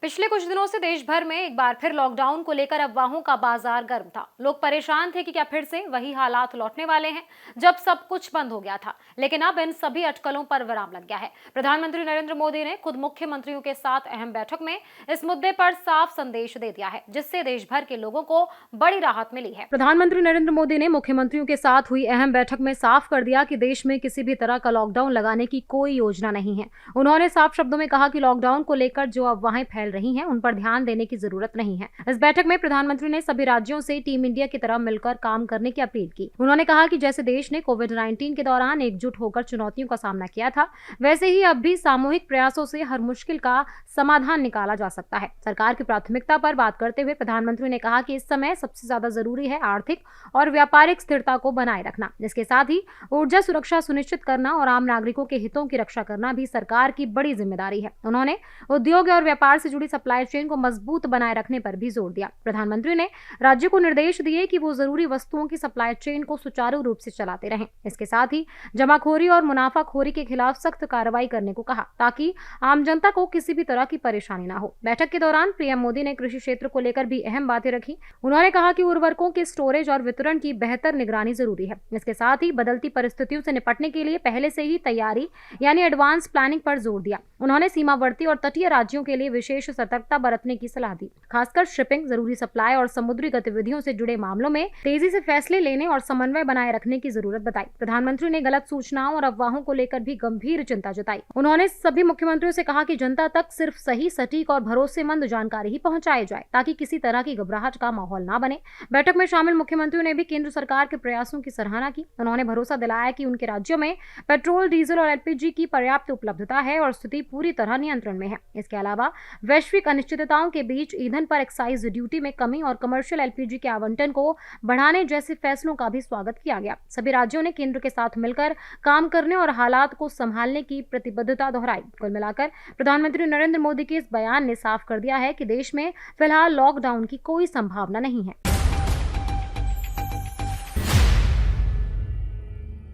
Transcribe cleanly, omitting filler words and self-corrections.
पिछले कुछ दिनों से देश भर में एक बार फिर लॉकडाउन को लेकर अफवाहों का बाजार गर्म था। लोग परेशान थे कि क्या फिर से वही हालात लौटने वाले हैं जब सब कुछ बंद हो गया था। लेकिन अब इन सभी अटकलों पर विराम लग गया है। प्रधानमंत्री नरेंद्र मोदी ने खुद मुख्यमंत्रियों के साथ अहम बैठक में इस मुद्दे पर साफ संदेश दे दिया है, जिससे देश भर के लोगों को बड़ी राहत मिली है। प्रधानमंत्री नरेंद्र मोदी ने मुख्यमंत्रियों के साथ हुई अहम बैठक में साफ कर दिया कि देश में किसी भी तरह का लॉकडाउन लगाने की कोई योजना नहीं है। उन्होंने साफ शब्दों में कहा कि लॉकडाउन को लेकर जो अफवाहें फैल रही हैं, उन पर ध्यान देने की जरूरत नहीं है। इस बैठक में प्रधानमंत्री ने सभी राज्यों से टीम इंडिया की तरह मिलकर काम करने की अपील की। उन्होंने कहा कि जैसे देश ने कोविड-19 के दौरान एकजुट होकर चुनौतियों का सामना किया था, वैसे ही अब भी सामूहिक प्रयासों से हर मुश्किल का समाधान निकाला जा सकता है। सरकार की प्राथमिकता पर बात करते हुए प्रधानमंत्री ने कहा कि इस समय सबसे ज्यादा जरूरी है आर्थिक और व्यापारिक स्थिरता को बनाए रखना। इसके साथ ही ऊर्जा सुरक्षा सुनिश्चित करना और आम नागरिकों के हितों की रक्षा करना भी सरकार की बड़ी जिम्मेदारी है। उन्होंने उद्योग और व्यापार से जुड़ी सप्लाई चेन को मजबूत बनाए रखने पर भी जोर दिया। प्रधानमंत्री ने राज्य को निर्देश दिए कि वो जरूरी वस्तुओं की सप्लाई चेन को सुचारू रूप से चलाते रहें। इसके साथ ही जमाखोरी और मुनाफाखोरी के खिलाफ सख्त कार्रवाई करने को कहा, ताकि आम जनता को किसी भी तरह की परेशानी ना हो। बैठक के दौरान पीएम मोदी ने कृषि क्षेत्र को लेकर भी अहम बातें रखी। उन्होंने कहा कि उर्वरकों के स्टोरेज और वितरण की बेहतर निगरानी जरूरी है। इसके साथ ही बदलती परिस्थितियों से निपटने के लिए पहले से ही तैयारी यानी एडवांस प्लानिंग पर जोर दिया। उन्होंने सीमावर्ती और तटीय राज्यों के लिए विशेष सतर्कता बरतने की सलाह दी। खासकर शिपिंग, जरूरी सप्लाई और समुद्री गतिविधियों से जुड़े मामलों में तेजी से फैसले लेने और समन्वय बनाए रखने की जरूरत बताई। प्रधानमंत्री ने गलत सूचनाओं और अफवाहों को लेकर भी गंभीर चिंता जताई। उन्होंने सभी मुख्यमंत्रियों से कहा कि जनता तक सिर्फ सही, सटीक और भरोसेमंद जानकारी ही पहुंचाई जाए, ताकि किसी तरह की घबराहट का माहौल ना बने। बैठक में शामिल मुख्यमंत्रियों ने भी केंद्र सरकार के प्रयासों की सराहना की। उन्होंने भरोसा दिलाया कि उनके राज्यों में पेट्रोल, डीजल और एलपीजी की पर्याप्त उपलब्धता है और स्थिति पूरी तरह नियंत्रण में है। इसके अलावा वैश्विक अनिश्चितताओं के बीच ईंधन पर एक्साइज ड्यूटी में कमी और कमर्शियल एलपीजी के आवंटन को बढ़ाने जैसे फैसलों का भी स्वागत किया गया। सभी राज्यों ने केंद्र के साथ मिलकर काम करने और हालात को संभालने की प्रतिबद्धता दोहराई। कुल मिलाकर प्रधानमंत्री नरेंद्र मोदी के इस बयान ने साफ कर दिया है कि देश में फिलहाल लॉकडाउन की कोई संभावना नहीं है।